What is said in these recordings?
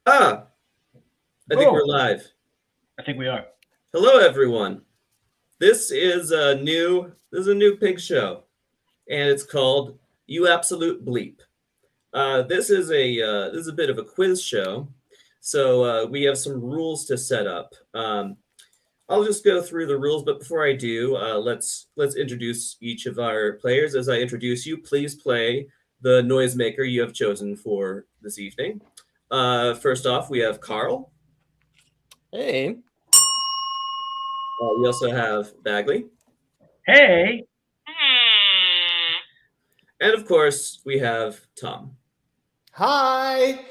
I think we're live. I think we are. Hello, everyone. This is a new pig show, and it's called "You Absolute Bleep." This is a bit of a quiz show, so we have some rules to set up. I'll just go through the rules, but before I do, let's introduce each of our players. As I introduce you, please play the noisemaker you have chosen for this evening. First off, we have Karl. Hey. We also have Bagley. Hey. And of course, we have Tom. Hi.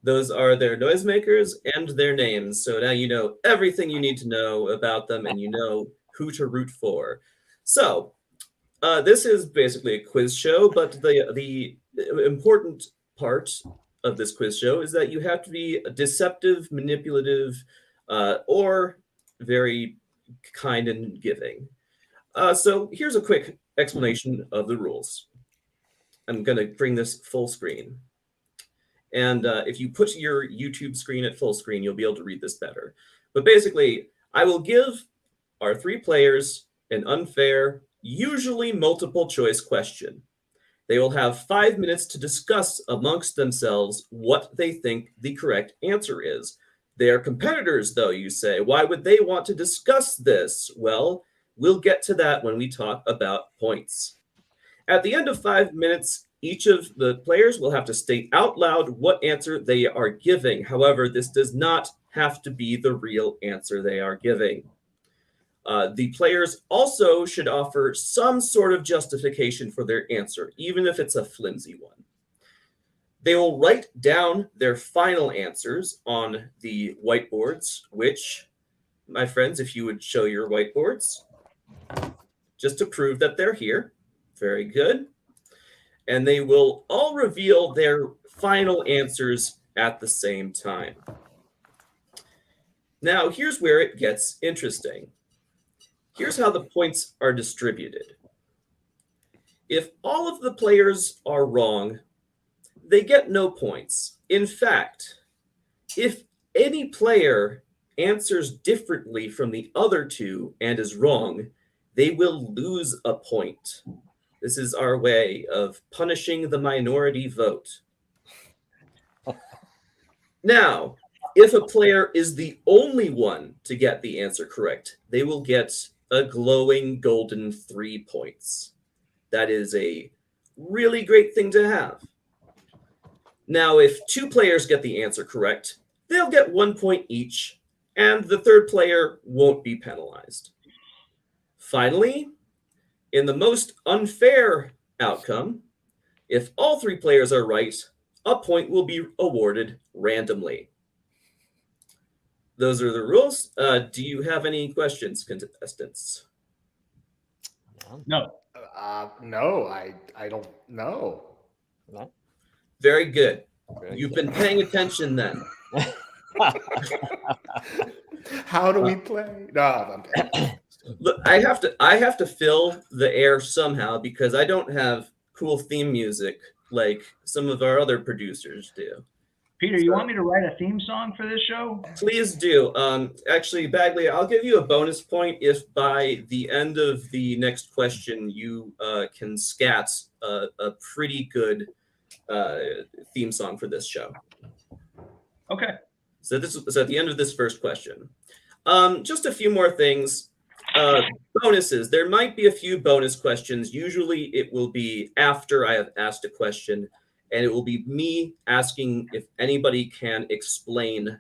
Those are their noisemakers and their names. So now you know everything you need to know about them and you know who to root for. So this is basically a quiz show, but the important part of this quiz show is that you have to be deceptive, manipulative, or very kind and giving. So here's a quick explanation of the rules. I'm going to bring this full screen. And if you put your YouTube screen at full screen, you'll be able to read this better. But basically, I will give our three players an unfair, usually multiple choice question. They will have 5 minutes to discuss amongst themselves what they think the correct answer is. They are competitors, though, you say. Why would they want to discuss this? Well, we'll get to that when we talk about points. At the end of 5 minutes, each of the players will have to state out loud what answer they are giving. However, this does not have to be the real answer they are giving. The players also should offer some sort of justification for their answer, even if it's a flimsy one. They will write down their final answers on the whiteboards, which, my friends, if you would show your whiteboards, just to prove that they're here. Very good. And they will all reveal their final answers at the same time. Now, here's where it gets interesting. Here's how the points are distributed. If all of the players are wrong, they get no points. In fact, if any player answers differently from the other two and is wrong, they will lose a point. This is our way of punishing the minority vote. Now, if a player is the only one to get the answer correct, they will get a glowing golden 3 points. That is a really great thing to have. Now, if two players get the answer correct, they'll get 1 point each, and the third player won't be penalized. Finally, in the most unfair outcome, if all three players are right, a point will be awarded randomly. Those are the rules. Do you have any questions, contestants? No. No, I don't know. No. Very good. You've been paying attention then. How do we play? No, I'm Look, I have to fill the air somehow because I don't have cool theme music like some of our other producers do. Peter, you want me to write a theme song for this show? Please do. Actually, Bagley, I'll give you a bonus point if by the end of the next question you can scat a pretty good theme song for this show. Okay. So at the end of this first question. Just a few more things. Bonuses. There might be a few bonus questions. Usually it will be after I have asked a question, and it will be me asking if anybody can explain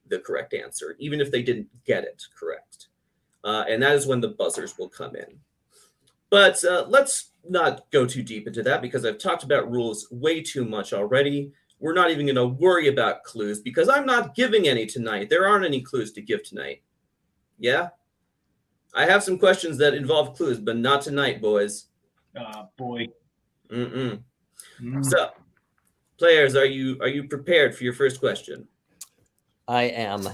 the correct answer, even if they didn't get it correct. And that is when the buzzers will come in. But let's not go too deep into that because I've talked about rules way too much already. We're not even going to worry about clues because I'm not giving any tonight. There aren't any clues to give tonight. Yeah? I have some questions that involve clues, but not tonight, boys. Boy. So, players, are you prepared for your first question? I am.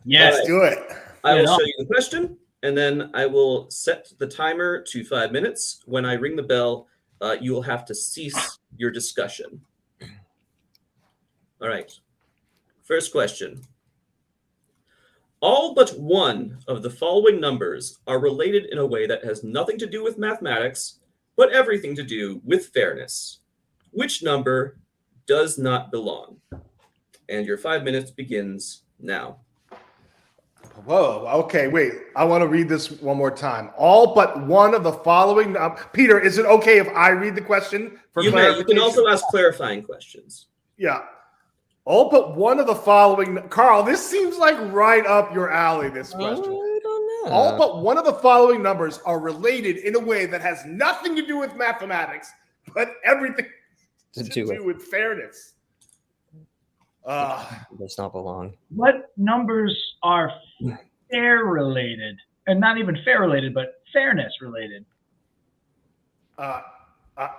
Yes. Let's do it. I will show you the question, and then I will set the timer to 5 minutes. When I ring the bell, you will have to cease your discussion. All right. First question. All but one of the following numbers are related in a way that has nothing to do with mathematics, but everything to do with fairness. Which number does not belong? And your 5 minutes begins now. Whoa. Okay, wait. I want to read this one more time. All but one of the following. Peter, is it okay if I read the question for You may. You clarification? can also ask clarifying questions. Yeah. All but one of the following. Karl, this seems like right up your alley, this question. Oh, I don't know. All but one of the following numbers are related in a way that has nothing to do with mathematics, but everything to do with fairness. Does not belong. What numbers are fair related? And not even fair related, but fairness related.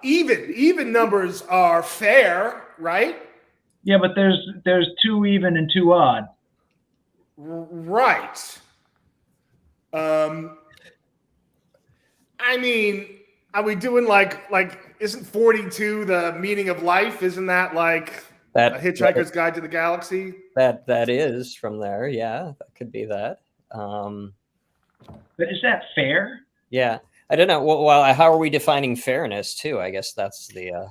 Even numbers are fair, right? Yeah, but there's 2 even and 2 odd. Right. I mean, are we doing like isn't 42 the meaning of life? Isn't that like That A Hitchhiker's Guide to the Galaxy? that is from there. Yeah, that could be that. But is that fair? Yeah, I don't know. Well, how are we defining fairness too? I guess that's the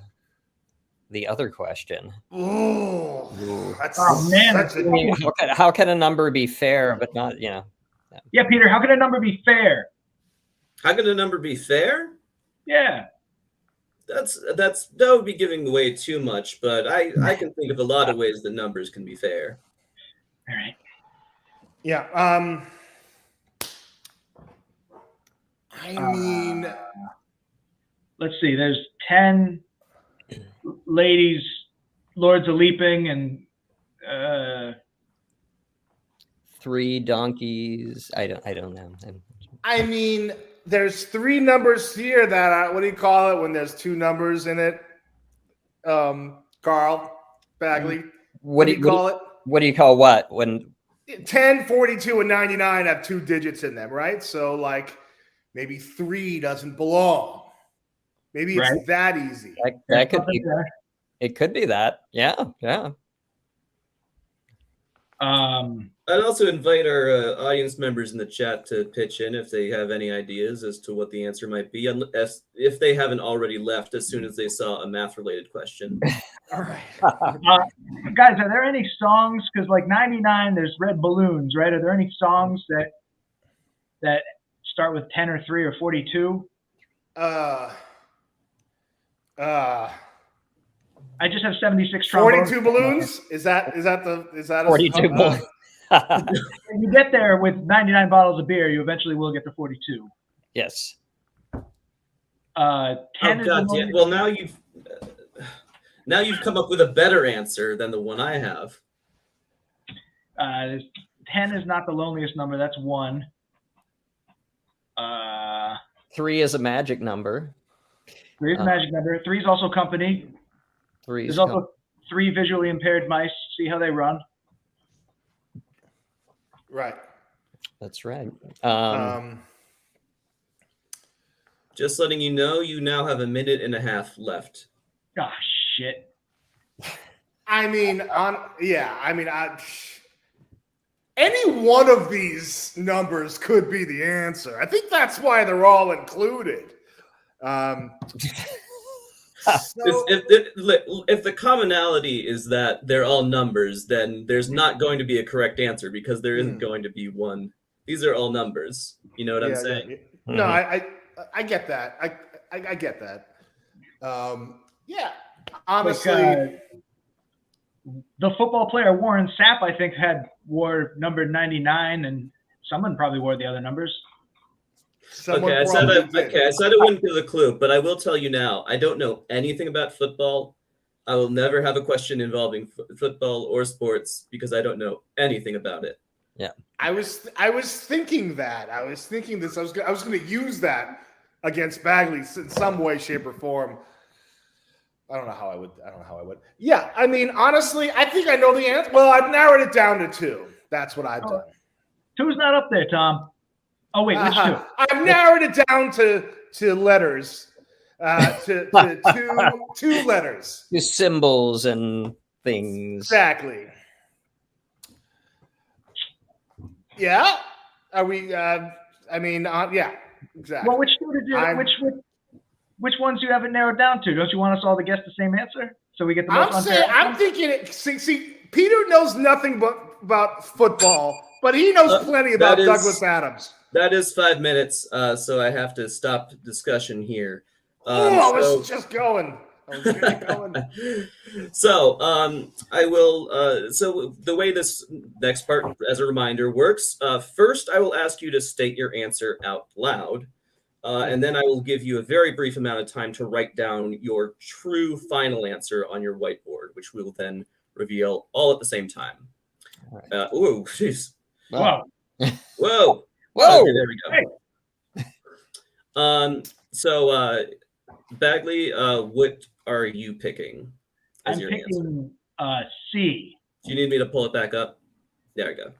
other question. Ooh, that's man. such a How can a number be fair but not, Yeah, Peter, how can a number be fair? How can a number be fair? Yeah. That would be giving away too much, but I can think of a lot of ways that numbers can be fair. All right. Yeah. I mean, let's see. There's 10 ladies, Lords of Leaping, and 3 donkeys. I don't know. I mean, there's 3 numbers here that are, what do you call it when there's 2 numbers in it? Karl Bagley. What do you call it? What do you call what when 10, 42, and 99 have 2 digits in them, right? So like maybe 3 doesn't belong. Maybe it's that easy. that could be. It could be that. Yeah. I'd also invite our audience members in the chat to pitch in if they have any ideas as to what the answer might be, if they haven't already left as soon as they saw a math-related question. All right. Guys, are there any songs? Because like 99, there's Red Balloons, right? Are there any songs that start with 10 or 3 or 42? I just have 76 trombones. 42 balloons? Is that 42 balloons? When you get there with 99 bottles of beer, you eventually will get to 42. Yes. 10 Oh is God, yeah. Well, now you've come up with a better answer than the one I have. 10 is not the loneliest number. That's 1. 3 is a magic number. 3 is a magic number. 3 is also company. 3 There's also 3 visually impaired mice. See how they run? Right. That's right. Just letting you know, you now have 1.5 minutes left. Ah, shit. I mean, any one of these numbers could be the answer. I think that's why they're all included. If the commonality is that they're all numbers, then there's not going to be a correct answer because there isn't going to be one. These are all numbers. You know what I'm saying? Yeah. No, I get that. I get that. Yeah, honestly, the football player Warren Sapp, I think, wore number 99, and someone probably wore the other numbers. I said I wouldn't give a clue, but I will tell you now. I don't know anything about football. I will never have a question involving football or sports because I don't know anything about it. Yeah, I was thinking that. I was thinking this. I was going to use that against Bagley in some way, shape, or form. I don't know how I would. Yeah, I mean, honestly, I think I know the answer. Well, I've narrowed it down to 2. That's what I've done. 2's not up there, Tom. Oh wait, which 2? I've narrowed it down to letters, to two letters. Symbols and things. Exactly. Yeah. Are we? Yeah. Exactly. Well, which two did you, which ones you haven't narrowed down to? Don't you want us all to guess the same answer so we get the most unfair outcome? I'm thinking it. See, Peter knows nothing about football, but he knows plenty about Douglas Adams. That is 5 minutes, so I have to stop discussion here. I was just going. So I will. So the way this next part, as a reminder, works. First, I will ask you to state your answer out loud, and then I will give you a very brief amount of time to write down your true final answer on your whiteboard, which we will then reveal all at the same time. Oh, jeez! Wow! Whoa! Whoa! Okay, there we go. So Bagley, what are you picking as I'm your picking answer? C. Do you need me to pull it back up? There we go.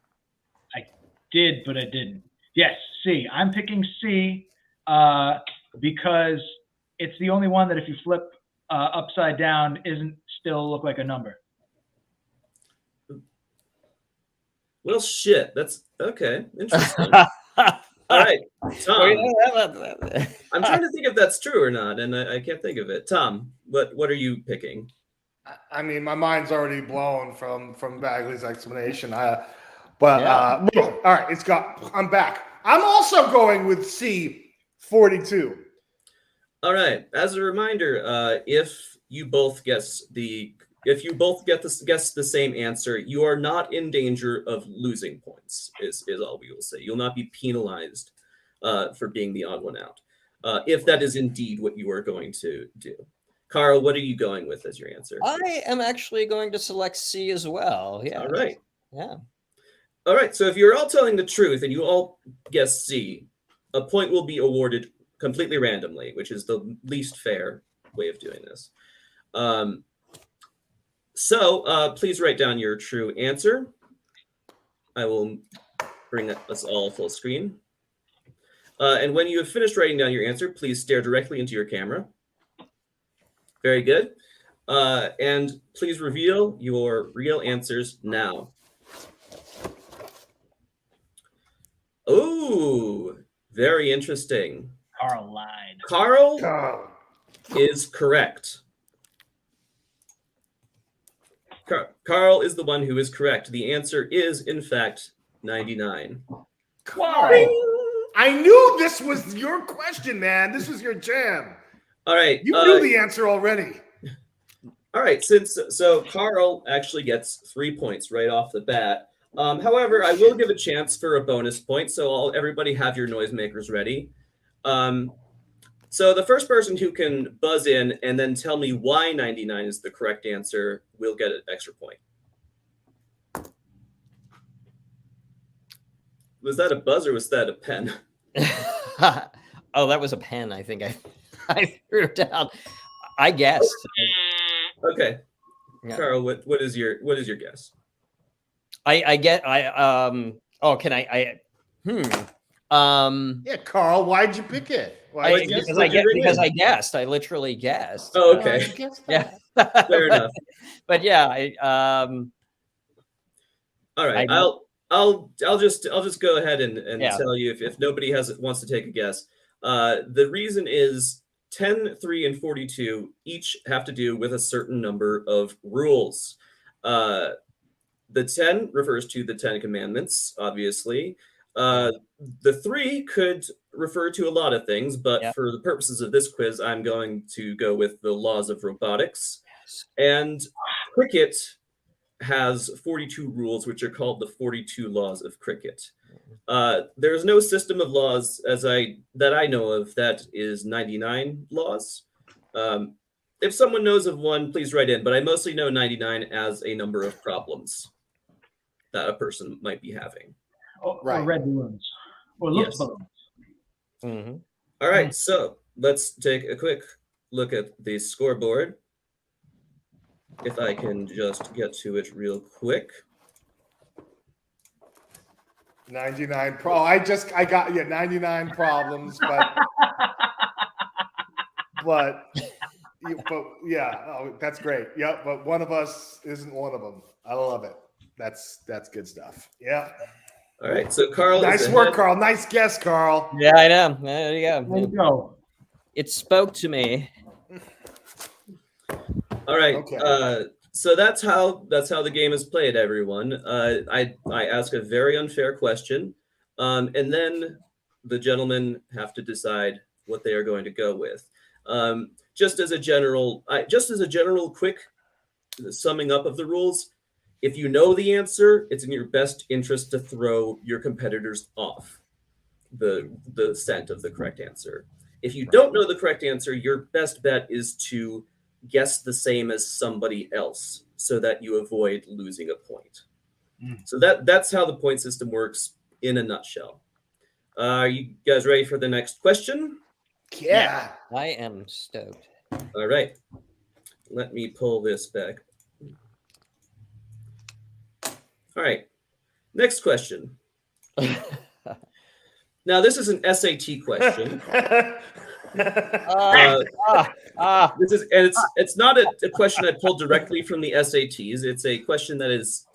I did, but I didn't. Yes, C. I'm picking C because it's the only one that if you flip upside down isn't still look like a number. Well, shit. That's okay. Interesting. All right, Tom. I'm trying to think if that's true or not, and I can't think of it. Tom, what are you picking? I mean, my mind's already blown from Bagley's explanation. All right, I'm back. I'm also going with C, 42. All right. As a reminder, if you both guess the same answer, you are not in danger of losing points. Is all we will say. You'll not be penalized for being the odd one out, if that is indeed what you are going to do. Karl, what are you going with as your answer? I am actually going to select C as well. Yeah. All right. Yeah. All right. So if you're all telling the truth and you all guess C, a point will be awarded completely randomly, which is the least fair way of doing this. So please write down your true answer. I will bring us all full screen. And when you have finished writing down your answer, please stare directly into your camera. Very good. And please reveal your real answers now. Oh, very interesting. Karl lied. Karl is correct. Karl is the one who is correct. The answer is, in fact, 99. I knew this was your question, man. This was your jam. All right. You knew the answer already. All right. So Karl actually gets 3 points right off the bat. However, I will give a chance for a bonus point. So everybody have your noisemakers ready. So the first person who can buzz in and then tell me why 99 is the correct answer will get an extra point. Was that a buzz or was that a pen? Oh, that was a pen. I think I threw it down. I guessed. Okay. Yeah. Karl, what is your guess? Yeah, Karl, why'd you pick it? Because I guessed. I literally guessed. Oh, okay. Yeah. Fair enough. But yeah, all right. I'll just go ahead and tell you if nobody wants to take a guess. The reason is 10, 3, and 42 each have to do with a certain number of rules. The 10 refers to the 10 Commandments, obviously. The 3 could refer to a lot of things, but for the purposes of this quiz, I'm going to go with the laws of robotics. Yes. And cricket has 42 rules, which are called the 42 laws of cricket. There's no system of laws that I know of that is 99 laws. If someone knows of one, please write in, but I mostly know 99 as a number of problems that a person might be having. Or red balloons. Or loose balloons. Mm-hmm. All right, so let's take a quick look at the scoreboard. If I can just get to it real quick. 99 I got 99 problems, but But yeah, oh, that's great. Yep, but one of us isn't one of them. I love it. That's good stuff. Yeah. All right, so Karl. Nice work, Karl. Nice guess, Karl. Yeah, I know. There you There go. you go. It spoke to me. All right. Okay. So that's how the game is played, everyone. I ask a very unfair question, and then the gentlemen have to decide what they are going to go with. Just as a general quick summing up of the rules, if you know the answer, it's in your best interest to throw your competitors off the scent of the correct answer. If you don't know the correct answer, your best bet is to guess the same as somebody else so that you avoid losing a point. So that's how the point system works in a nutshell. Are you guys ready for the next question? Yeah. I am stoked. All right. Let me pull this back. All right. Next question. Now, this is an SAT question. This is, and it's not a question I pulled directly from the SATs. It's a question that is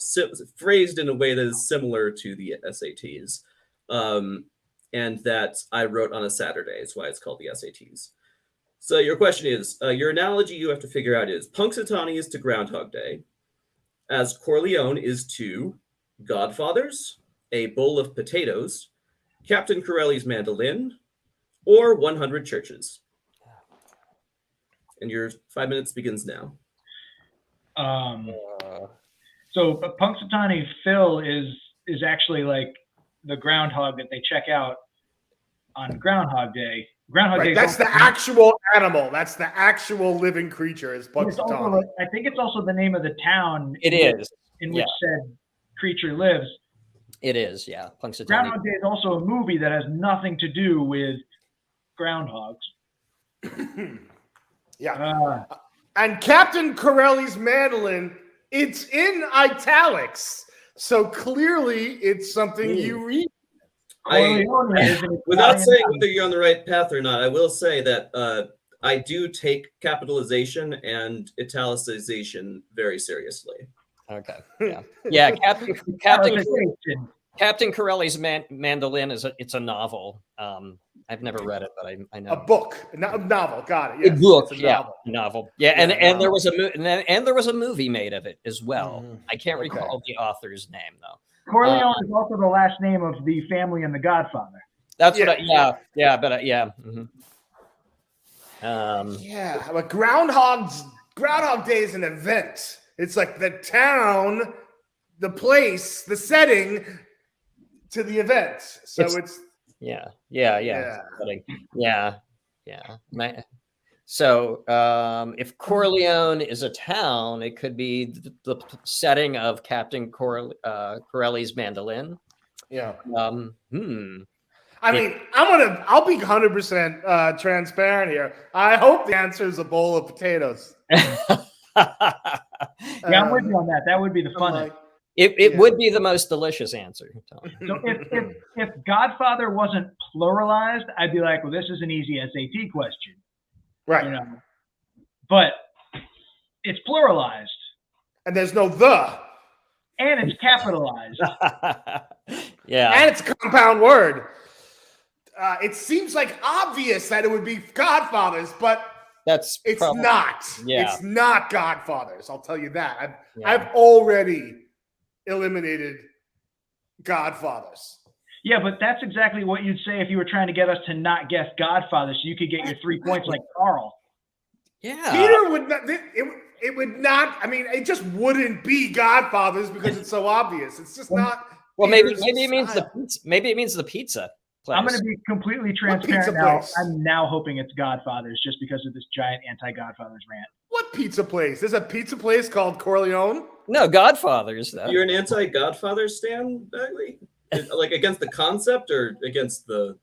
phrased in a way that is similar to the SATs, and that I wrote on a Saturday. That's why it's called the SATs. So your question is, your analogy you have to figure out is Punxsutawney is to Groundhog Day, as Corleone is to Godfathers, a bowl of potatoes, Captain Corelli's mandolin, or 100 churches. And your 5 minutes begins now. So Punxsutawney Phil is actually like the groundhog that they check out on Groundhog Day. Groundhog Day. That's the actual animal. That's the actual living creature. Is Punxsutawney. I think it's also the name of the town. It is. In which said creature lives. It is, yeah. Punxsutawney. Groundhog Day is also a movie that has nothing to do with groundhogs. Yeah. And Captain Corelli's mandolin, it's in italics. So clearly it's something you read. Without saying whether you're on the right path or not, I will say that I do take capitalization and italicization very seriously. Okay. Yeah. Yeah. Captain Corelli's mandolin it's a novel. I've never read it, but I know a book, a novel. Got it. Yes. A book, novel. Novel. Yeah, and there was a movie made of it as well. I can't recall the author's name though. Corleone is also the last name of the family in The Godfather. That's what. Yeah. But Groundhog Day is an event. It's like the town, the place, the setting to the event. So it's yeah. So if Corleone is a town, it could be the setting of Captain Corelli's mandolin. Yeah. I mean, I'll be 100% transparent here. I hope the answer is a bowl of potatoes. Yeah, I'm with you on that. That would be the funnest. It would be the most delicious answer. So if Godfather wasn't pluralized, I'd be like, well, this is an easy SAT question. Right. You know? But it's pluralized. And there's no the. And it's capitalized. Yeah. And it's a compound word. It seems like obvious that it would be Godfathers, but it's not. Yeah. It's not Godfathers. I'll tell you that. I've already eliminated Godfathers. Yeah, but that's exactly what you'd say if you were trying to get us to not guess Godfather, so you could get your 3 points like Karl. Yeah. Peter would not. It would not. I mean, it just wouldn't be Godfathers because it's so obvious. It's just not. Well, maybe it means the pizza. Maybe it means the pizza place. I'm going to be completely transparent now. I'm now hoping it's Godfathers just because of this giant anti-Godfathers rant. What pizza place? There's a pizza place called Corleone? No, Godfathers, though. You're an anti-Godfather stan, Bagley? Like against the concept or against the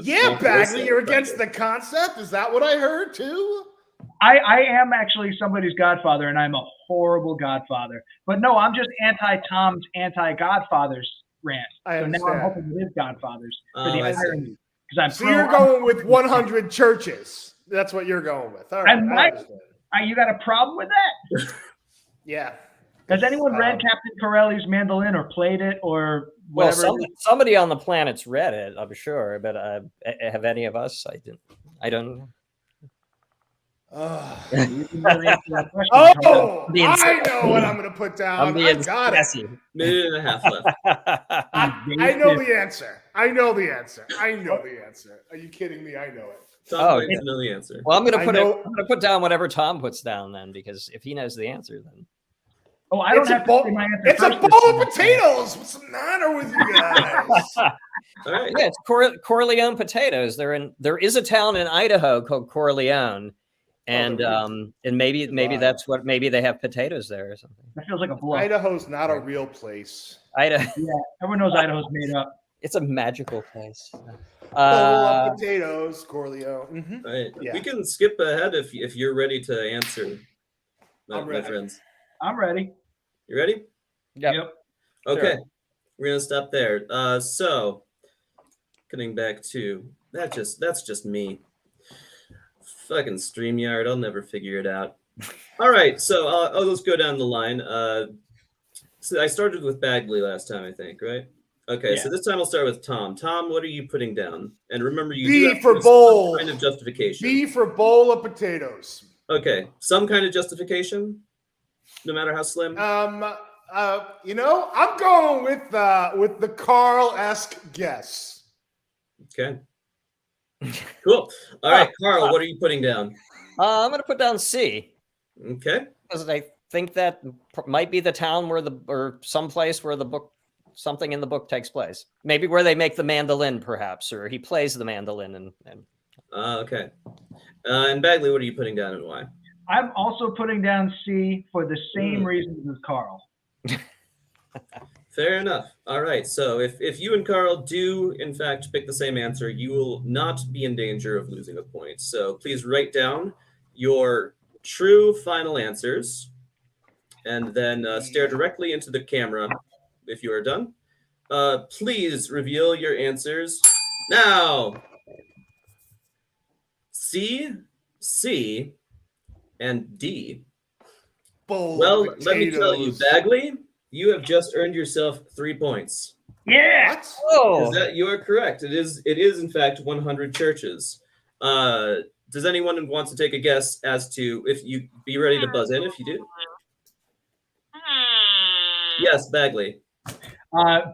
Yeah, Bagley, you're against the concept? Is that what I heard too? I am actually somebody's godfather, and I'm a horrible godfather. But no, I'm just anti-Tom's anti-Godfathers rant. So now I'm hoping it is Godfathers for the irony. So you're going with 100 churches. That's what you're going with. All right. I understand. You got a problem with that? Yeah. Has anyone read Captain Corelli's Mandolin or played it or whatever? Well, somebody on the planet's read it, I'm sure, but have any of us? I don't. Oh, I I know what I'm going to put down. I got it. Minute and a half left. I know the answer. I know the answer. Are you kidding me? I know it. Tom might know the answer. Well, I'm going to put down whatever Tom puts down then, because if he knows the answer, then. Oh, I don't have to say my answer. It's a bowl of potatoes. What's the matter with you guys? All right. Yeah, it's Corleone potatoes. There is a town in Idaho called Corleone, and maybe maybe they have potatoes there or something. That feels like a bluff. Idaho's not a real place. Idaho. Yeah, everyone knows Idaho's made up. It's a magical place. Bowl of potatoes, Corleone. Mm-hmm. All right. Yeah. We can skip ahead if you're ready to answer, my ready. friends. I'm ready. You ready? Yep. Okay. Sure. We're gonna stop there. So getting back to that's just me. Fucking StreamYard, I'll never figure it out. All right, so I'll just go down the line. So I started with Bagley last time, I think, right? Okay, So this time I'll start with Tom. Tom, what are you putting down? And remember, you B do have for some bowl. kind of justification. B for bowl of potatoes. Okay, some kind of justification, no matter how slim. I'm going with the Carl-esque guess. Okay. Cool. All right, Karl, what are you putting down? I'm going to put down C. Okay. Because I think that might be the town or someplace where something in the book takes place. Maybe where they make the mandolin, perhaps, or he plays the mandolin. Okay. And Bagley, what are you putting down and why? I'm also putting down C for the same reasons as Karl. Fair enough. All right. So if you and Karl do, in fact, pick the same answer, you will not be in danger of losing a point. So please write down your true final answers and then stare directly into the camera if you are done. Please reveal your answers now. C, and D. Well, let me tell you, Bagley, you have just earned yourself 3 points. Yeah. Oh, You are correct. It is in fact 100 churches. Does anyone want to take a guess as to if you be ready to buzz in if you do? Yes, Bagley.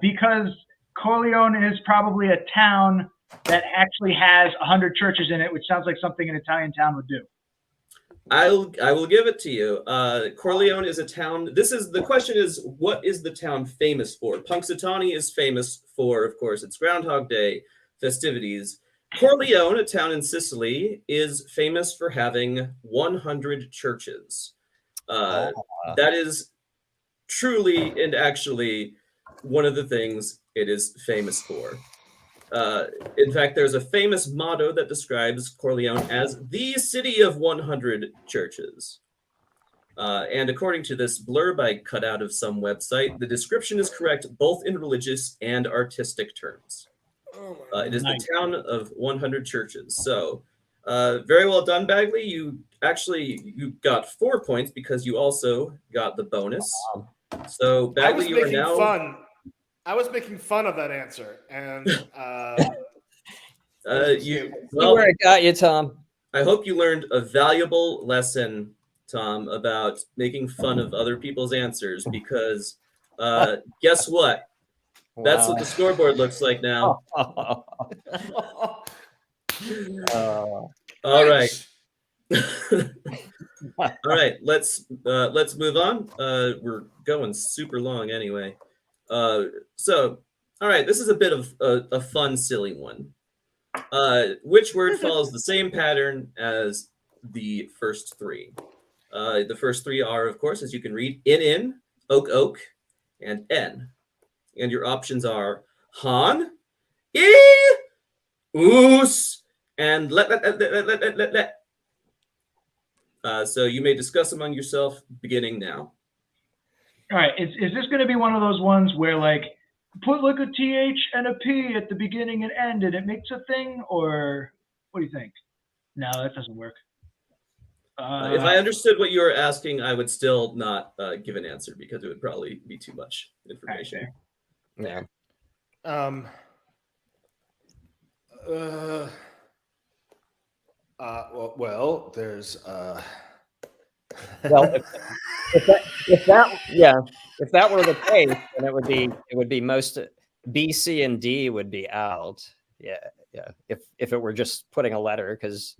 Because Corleone is probably a town that actually has 100 churches in it, which sounds like something an Italian town would do. I will give it to you. Corleone is a town. The question is, what is the town famous for? Punxsutawney is famous for, of course, its Groundhog Day festivities. Corleone, a town in Sicily, is famous for having 100 churches. That is truly and actually one of the things it is famous for. In fact, there's a famous motto that describes Corleone as the city of 100 churches. And according to this blurb I cut out of some website, the description is correct both in religious and artistic terms. It is the town of 100 churches. So very well done, Bagley. You got 4 points because you also got the bonus. So Bagley, you are now... I was making fun of that answer, and where it got you, Tom. I hope you learned a valuable lesson, Tom, about making fun of other people's answers. Because guess what? Wow. That's what the scoreboard looks like now. All right. All right. Let's move on. We're going super long anyway. So, all right, this is a bit of a fun, silly one. Which word follows the same pattern as the first three? The first three are, of course, as you can read, in, oak, and N. And your options are Han, oos, and let. So you may discuss among yourself beginning now. All right, is this going to be one of those ones where, like, put like a TH and a P at the beginning and end and it makes a thing, or what do you think? No, that doesn't work. If I understood what you were asking, I would still not give an answer because it would probably be too much information. Yeah. Well, there's Well, if that were the case, then it would be most B, C, and D would be out. Yeah. If it were just putting a letter, because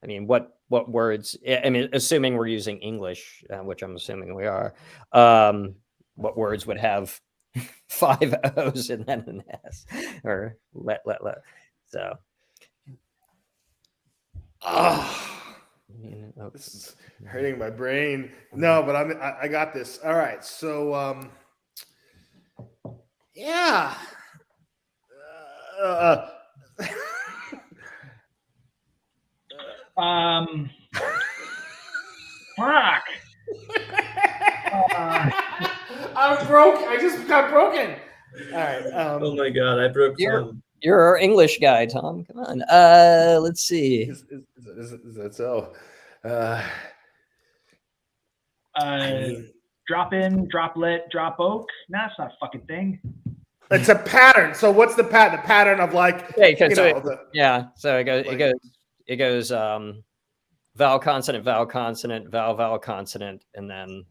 I mean, what words? I mean, assuming we're using English, which I'm assuming we are, what words would have 5 O's and then an S, or let. So. This is hurting my brain. No, but I got this. All right. So yeah. Fuck. I'm broke. I just got broken. All right. Oh my god, I broke Tom. You're our English guy, Tom. Come on. Let's see. Is that so? Drop in, droplet, drop oak. No, it's not a fucking thing. It's a pattern. So what's the pattern? The pattern of like, So it goes vowel consonant, vowel consonant, vowel consonant, and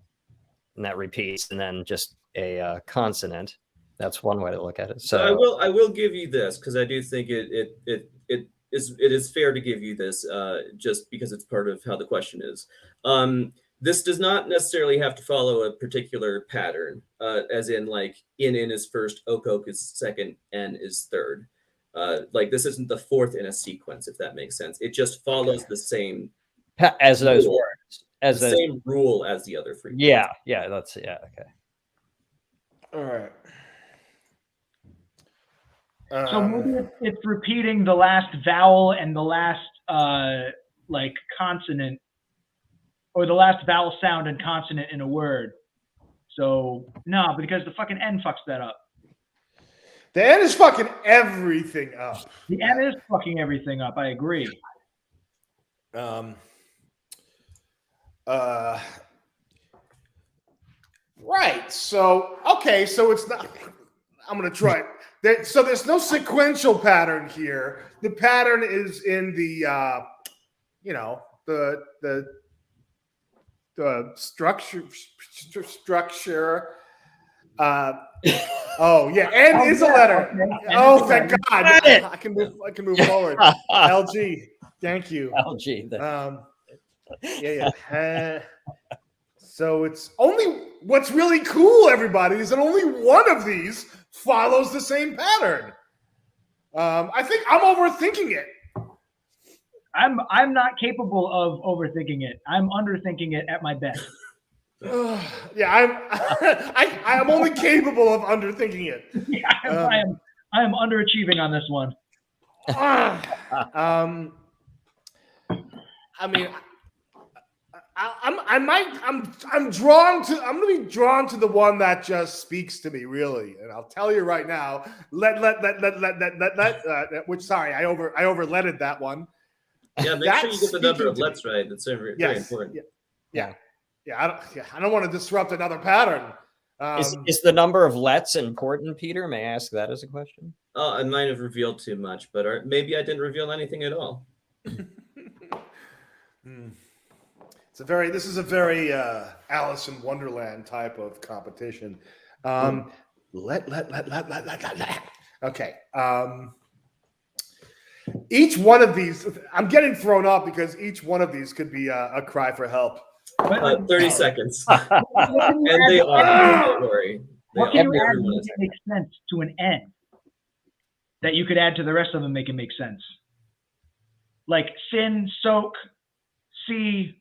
that repeats, and then just a consonant. That's one way to look at it. So I will give you this because I do think it is fair to give you this just because it's part of how the question is. This does not necessarily have to follow a particular pattern, as in like in is first, oak is second, n is third. Like this isn't the fourth in a sequence, if that makes sense. It just follows the same as those rule, words, as the same rule as the other three. Okay. All right. So maybe it's repeating the last vowel and the last like consonant, or the last vowel sound and consonant in a word. So no, because the fucking N fucks that up. The N is fucking everything up. The N is fucking everything up. I agree. Right. So okay. So it's not. I'm gonna try it. So there's no sequential pattern here. The pattern is in the, the structure. Oh yeah, N is a letter. Oh, thank God! I can move forward. LG, thank you. LG. So it's only what's really cool, everybody, is that only one of these follows the same pattern. I think I'm overthinking it. I'm not capable of overthinking it. I'm underthinking it at my best. Yeah, I'm only capable of underthinking it. Yeah, I am underachieving on this one. I mean, I'm going to be drawn to the one that just speaks to me, really. And I'll tell you right now, which, sorry, I overletted that one. Yeah, make sure you get the number of lets right. That's very important. Yeah. I don't want to disrupt another pattern. Is the number of lets important, Peter? May I ask that as a question? I might have revealed too much, but maybe I didn't reveal anything at all. This is a very Alice in Wonderland type of competition. Okay. Each one of these, I'm getting thrown up because each one of these could be a cry for help. 30 seconds. And they are, don't worry. What can you add to make it make sense to an N that you could add to the rest of them, make it make sense? Like sin, soak, see,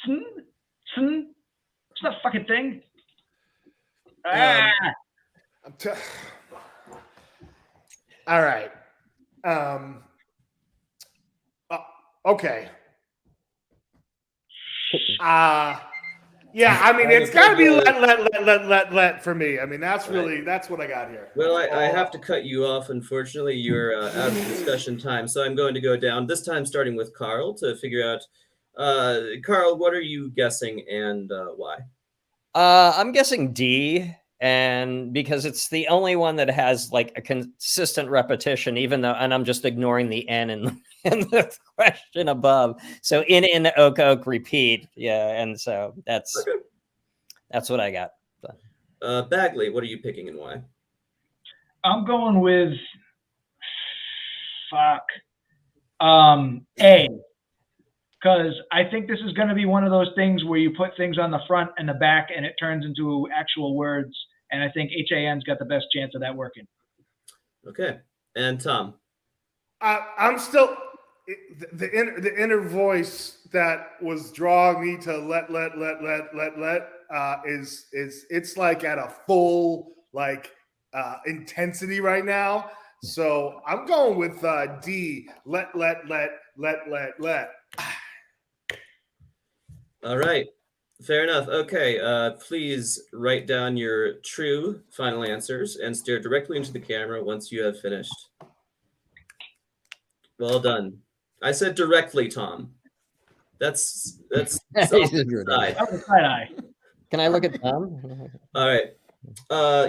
it's not a fucking thing. All right. Okay. Yeah, I mean, it's got to be Okay, let for me. I mean, that's what I got here. Well, I have to cut you off. Unfortunately, you're out of discussion time, so I'm going to go down, this time starting with Karl, to figure out, Karl, what are you guessing and why? I'm guessing D, and because it's the only one that has like a consistent repetition, even though, and I'm just ignoring the N in the question above. So in oak oak repeat, yeah, and so that's what I got. Bagley, what are you picking and why? I'm going with A, because I think this is going to be one of those things where you put things on the front and the back and it turns into actual words. And I think HAN's got the best chance of that working. Okay. And Tom? I'm still the inner voice that was drawing me to let is it's like at a full like intensity right now. So I'm going with D. Let. All right. Fair enough. Okay. Please write down your true final answers and stare directly into the camera once you have finished. Well done. I said directly, Tom. That's side. Can I look at Tom? All right.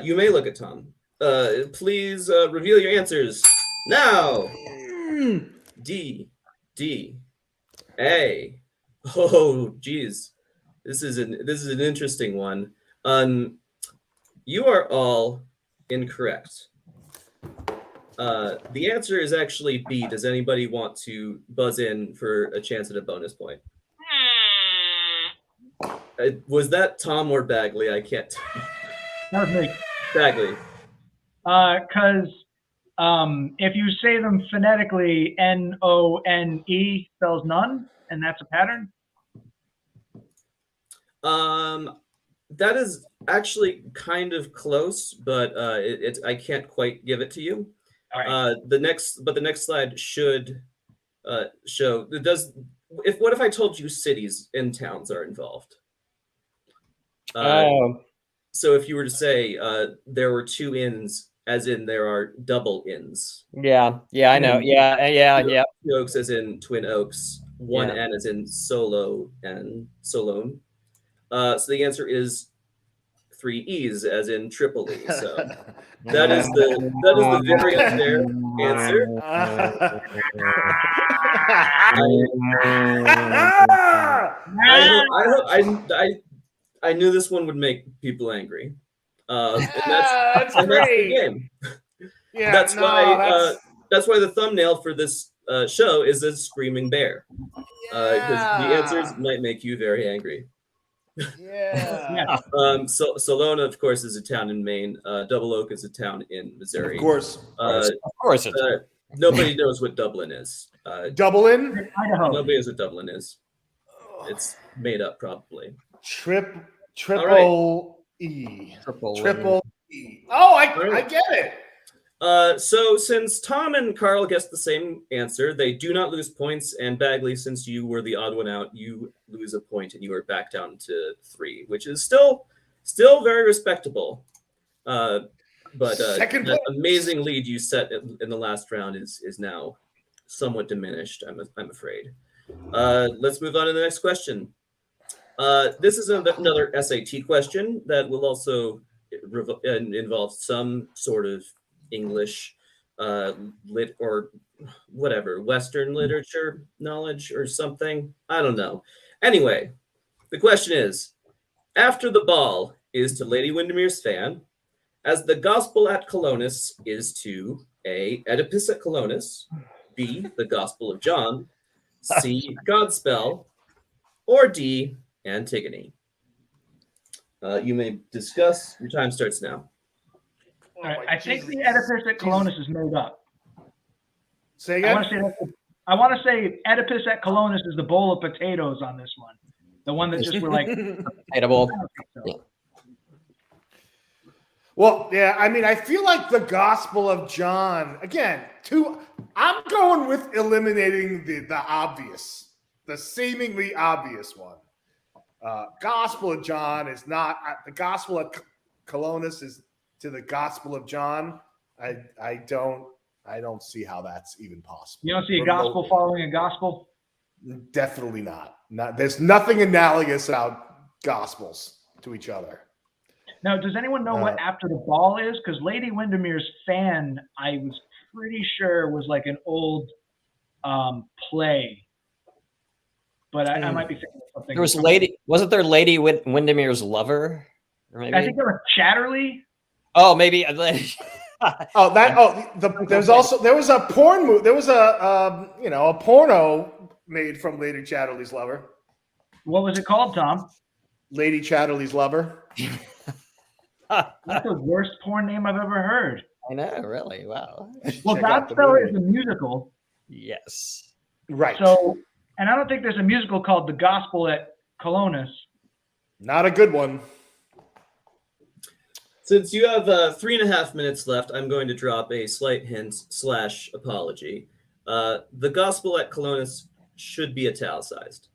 You may look at Tom. Please reveal your answers now. D, A. Oh, geez. This is an interesting one. You are all incorrect. The answer is actually B. Does anybody want to buzz in for a chance at a bonus point? Was that Tom or Bagley? I can't tell. That was me. Bagley. Because if you say them phonetically, None spells none, and that's a pattern. That is actually kind of close, but I can't quite give it to you. All right. The next slide should show. What if I told you cities and towns are involved? So if you were to say there were two inns, as in there are double inns. Yeah, I know. Yeah. Two oaks as in twin oaks. One N as in solo and Solone. So the answer is 3 E's as in Tripoli. So that is the very unfair answer. I knew this one would make people angry. And that's the game. Yeah, that's why the thumbnail for this show is a screaming bear. Because the answers might make you very angry. Yeah. So Solona, of course, is a town in Maine. Double Oak is a town in Missouri. Of course. Nobody knows what Dublin is. Dublin? Nobody knows what Dublin is. It's made up, probably. Triple E. Triple E. Oh, I get it. So since Tom and Karl guessed the same answer, they do not lose points. And Bagley, since you were the odd one out, you lose a point and you are back down to 3, which is still very respectable. But that amazing lead you set in the last round is now somewhat diminished, I'm afraid. Let's move on to the next question. This is another SAT question that will also involve some sort of English lit or whatever, Western literature knowledge or something. I don't know. Anyway, the question is, after the ball is to Lady Windermere's fan, as the Gospel at Colonus is to A, Oedipus at Colonus, B, the Gospel of John, C, Godspell, or D, Antigone. You may discuss. Your time starts now. All right. I think the Oedipus at Colonus is made up. Say again? I want to say Oedipus at Colonus is the bowl of potatoes on this one. The one that just were like potato bowl. Yeah. Well, yeah, I mean, I feel like the Gospel of John, again, I'm going with eliminating the obvious, the seemingly obvious one. Gospel of John is not the Gospel of Colonus is to the Gospel of John. I don't see how that's even possible. You don't see a gospel following a gospel? Definitely not. There's nothing analogous about gospels to each other. Now, does anyone know what After the Ball is? Because Lady Windermere's Fan, I was pretty sure was like an old play, but I might be thinking of something. There was wasn't there Lady Windermere's Lover? Or maybe? I think there was Chatterley. Oh, maybe. There was a porn movie. There was a porno made from Lady Chatterley's Lover. What was it called, Tom? Lady Chatterley's Lover. That's the worst porn name I've ever heard. I know, really. Wow. Well, Godspell is a musical. Yes. Right. So, and I don't think there's a musical called The Gospel at Colonus. Not a good one. Since you have 3.5 minutes left, I'm going to drop a slight hint / apology. The Gospel at Colonus should be italicized.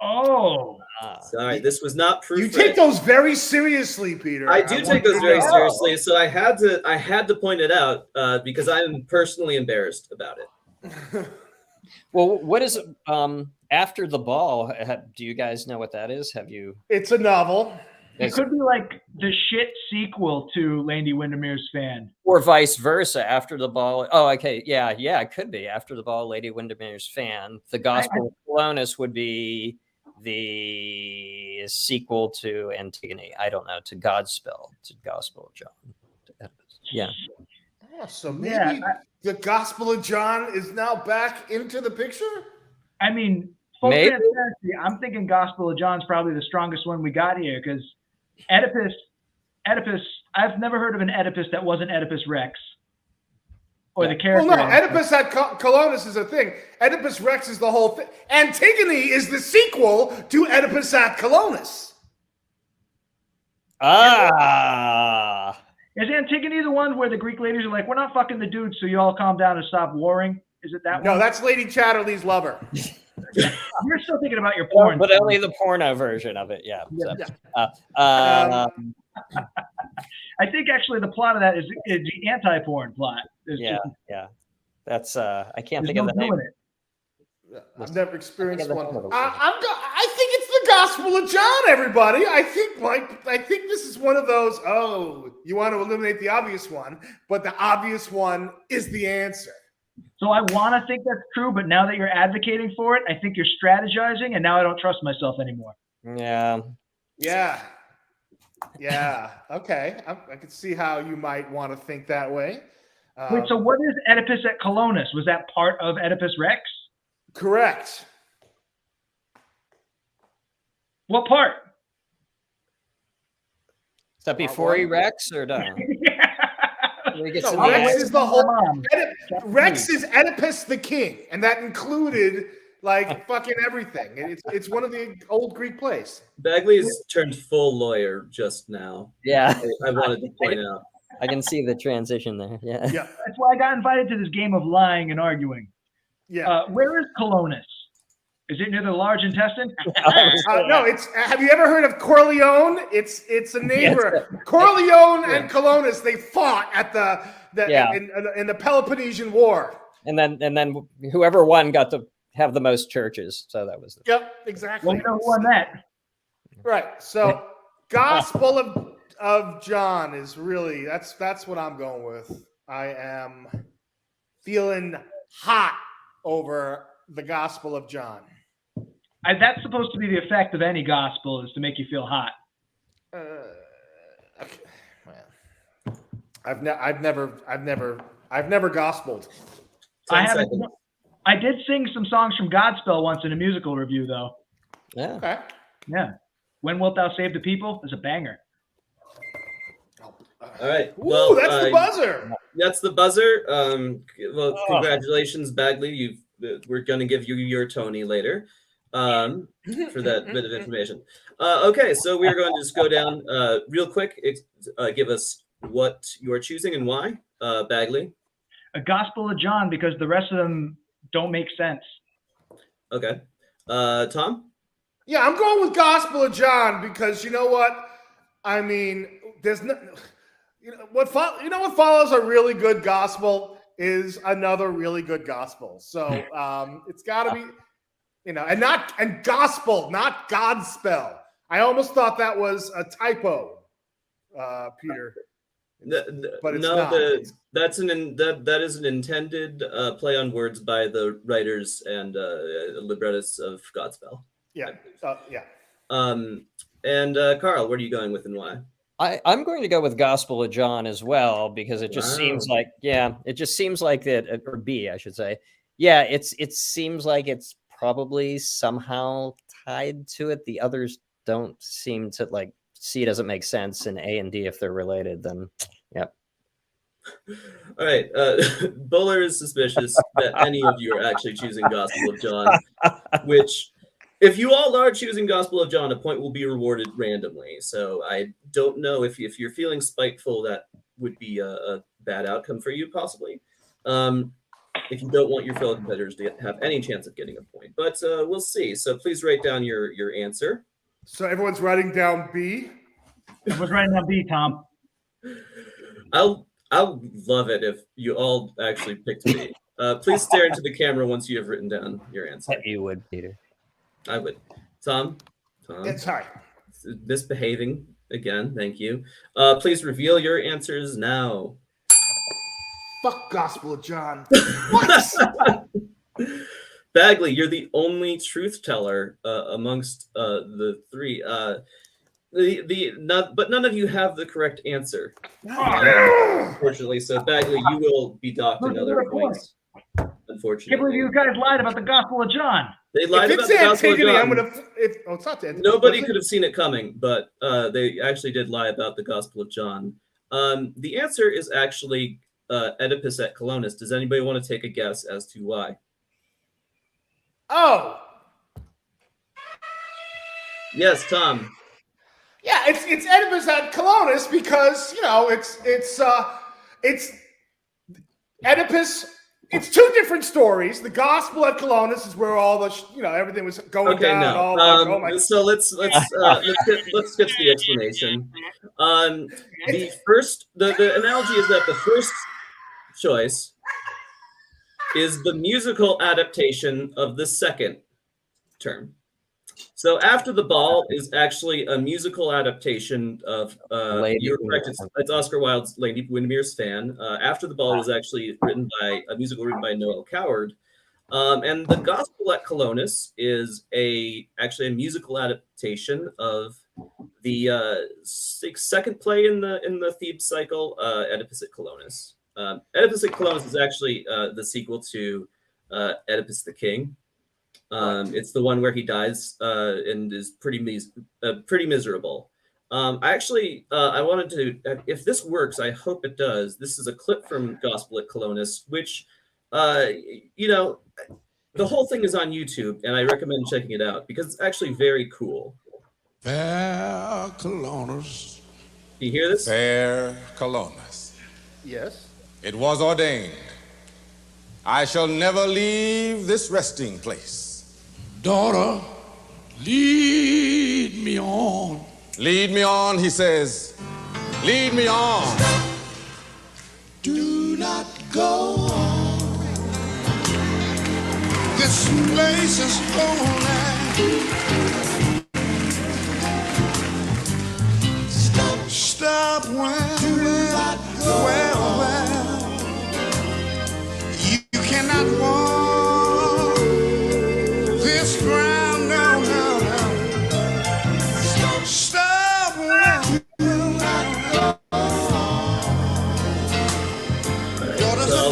Oh. Sorry, this was not proofread. You take those very seriously, Peter. I do take those very seriously, so I had to point it out because I'm personally embarrassed about it. Well, what is After the Ball? Do you guys know what that is? Have you? It's a novel. It could be like the shit sequel to Lady Windermere's Fan. Or vice versa. After the Ball. Oh, okay. Yeah, it could be. After the Ball, Lady Windermere's Fan. The Gospel of Colonus would be the sequel to Antigone. I don't know, to Godspell, to Gospel of John. Yeah. Oh, so maybe the Gospel of John is now back into the picture? I mean, full transparency, I'm thinking Gospel of John's probably the strongest one we got here because Oedipus, I've never heard of an Oedipus that wasn't Oedipus Rex. Or the character. Well, no, Oedipus at Colonus is a thing. Oedipus Rex is the whole thing. Antigone is the sequel to Oedipus at Colonus. Ah. Is Antigone the one where the Greek ladies are like, we're not fucking the dudes, so you all calm down and stop warring? Is it that one? No, that's Lady Chatterley's Lover. You're still thinking about your porn. But only the porno version of it, yeah. I think actually the plot of that is the anti-porn plot. Yeah. That's I can't think of the name. I've never experienced one. I think it's the Gospel of John, everybody. I think this is one of those, you want to eliminate the obvious one, but the obvious one is the answer. So I want to think that's true, but now that you're advocating for it, I think you're strategizing, and now I don't trust myself anymore. Yeah. Okay. I can see how you might want to think that way. Wait, so what is Oedipus at Colonus? Was that part of Oedipus Rex? Correct. What part? Is that before he Rex or no? Rex is the whole. Rex is Oedipus the king, and that included like fucking everything. It's one of the old Greek plays. Bagley's turned full lawyer just now. Yeah, I wanted to point out. I can see the transition there. Yeah. That's why I got invited to this game of lying and arguing. Yeah. Where is Colonus? Is it near the large intestine? No, it's. Have you ever heard of Corleone? It's a neighbor. Yes. Corleone and Colonus, they fought at in the Peloponnesian War. And then whoever won got to have the most churches. So that was. Yep, exactly. Well, we know who won that. Right. So, Gospel of John is really that's what I'm going with. I am feeling hot over the Gospel of John. That's supposed to be the effect of any gospel, is to make you feel hot. Okay. Well, I've never gospeled. I haven't. I did sing some songs from Godspell once in a musical review, though. Yeah. Okay. Yeah. When Wilt Thou Save the People is a banger. All right. Well, that's the buzzer. That's the buzzer. Congratulations, Bagley. We're going to give you your Tony later for that bit of information. Okay, so we're going to just go down real quick. Give us what you are choosing and why, Bagley. A Gospel of John, because the rest of them don't make sense. Okay. Tom? Yeah, I'm going with Gospel of John because you know what? I mean, there's no, what follows a really good gospel is another really good gospel. So it's got to be, and gospel, not Godspell. I almost thought that was a typo, Peter, but it's No, not. that is an intended play on words by the writers and librettists of Godspell. Yeah, yeah. And Carl, what are you going with and why? I'm going to go with Gospel of John as well because it just seems like, it just seems like that, or B, I should say. Yeah, it seems like it's probably somehow tied to it. The others don't seem to, like, C doesn't make sense, and A and D, if they're related, then yep. All right, Bowler is suspicious that any of you are actually choosing Gospel of John, which, if you all are choosing Gospel of John, a point will be rewarded randomly. So I don't know if you're feeling spiteful, that would be a bad outcome for you, possibly. If you don't want your fellow competitors to have any chance of getting a point, but we'll see. So please write down your answer. So everyone's writing down B. Everyone's writing down B, Tom. I'll love it if you all actually picked B. Please stare into the camera once you have written down your answer. You would, Peter. I would. Tom? Sorry. Misbehaving again. Thank you. Please reveal your answers now. Fuck Gospel of John. What? Bagley, you're the only truth teller amongst the three. But none of you have the correct answer, unfortunately. So Bagley, you will be docked another points. Unfortunately, I can't believe you guys lied about the Gospel of John. They lied if about it's the Gospel of Antigone, John. I'm gonna. It's not Antigone. Nobody could have seen it coming, but they actually did lie about the Gospel of John. The answer is actually Oedipus at Colonus. Does anybody want to take a guess as to why? Oh, yes, Tom. yeah, it's Oedipus at Colonus because it's Oedipus. It's two different stories. The Gospel at Colonus is where all the everything was going down. No. So let's skip the explanation. The analogy is that the first choice is the musical adaptation of the second term. So After the Ball is actually a musical adaptation of you're correct, it's Oscar Wilde's Lady Windermere's Fan. After the Ball was actually a musical written by Noel Coward. And the Gospel at Colonus is actually a musical adaptation of the second play in the Thebes cycle, Oedipus at Colonus. Oedipus at Colonus is actually the sequel to Oedipus the King. It's the one where he dies and is pretty miserable. I wanted to, if this works, I hope it does. This is a clip from Gospel at Colonus, which, the whole thing is on YouTube, and I recommend checking it out because it's actually very cool. Fair Colonus. Do you hear this? Fair Colonus. Yes. It was ordained, I shall never leave this resting place. Daughter, lead me on. Lead me on, he says. Lead me on. Do not go on. This place is lonely. Stop well. You cannot walk this ground, no. Stop well.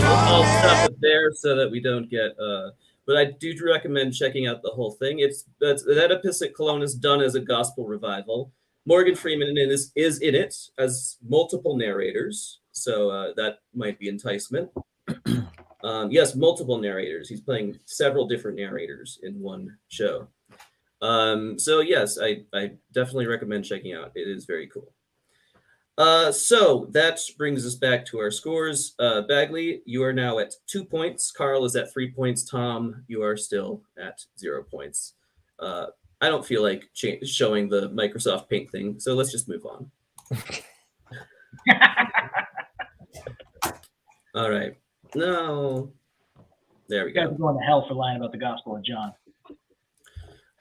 I'll stop it there so that we don't get. But I do recommend checking out the whole thing. That's Oedipus at Colonus done as a gospel revival. Morgan Freeman is in it as multiple narrators, so that might be enticement. Yes, multiple narrators. He's playing several different narrators in one show. So yes, I definitely recommend checking out. It is very cool. So that brings us back to our scores. Bagley, you are now at 2 points. Karl is at 3 points. Tom, you are still at 0 points. I don't feel like showing the Microsoft Paint thing, so let's just move on. All right. No. There we You guys go. are going to hell for lying about the Gospel of John.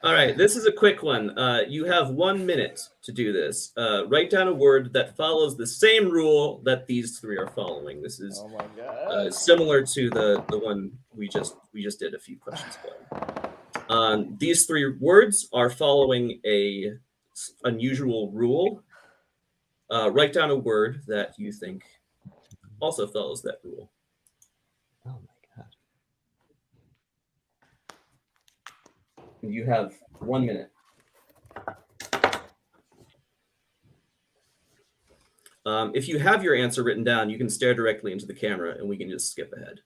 All right, this is a quick one. You have 1 minute to do this. Write down a word that follows the same rule that these three are following. This is Oh my god. similar to the one we just did a few questions ago. These three words are following a unusual rule. Write down a word that you think also follows that rule. Oh my god. You have 1 minute. If you have your answer written down, you can stare directly into the camera and we can just skip ahead.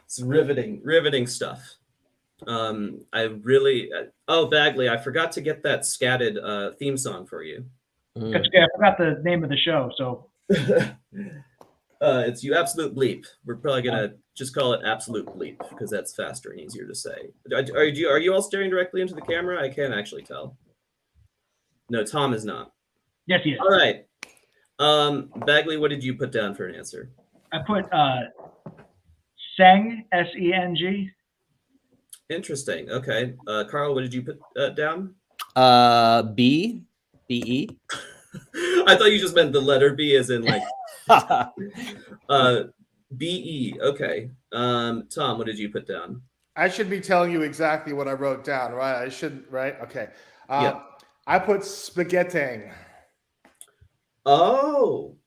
It's riveting stuff. I really, oh, Bagley, I forgot to get that scatted theme song for you. That's okay. I forgot the name of the show, so It's You Absolute Bleep. We're probably gonna just call it Absolute Bleep because that's faster and easier to say. Are you all staring directly into the camera? I can't actually tell. No, Tom is not. yes, he is. All right. Bagley, what did you put down for an answer? I put Seng, S-E-N-G. Interesting. Okay. Karl, what did you put down? B-E. I thought you just meant the letter B as in like B-E. Okay. Tom, what did you put down? I should be telling you exactly what I wrote down, right? I should, right? Okay. Yeah. I put spaghetti. Oh.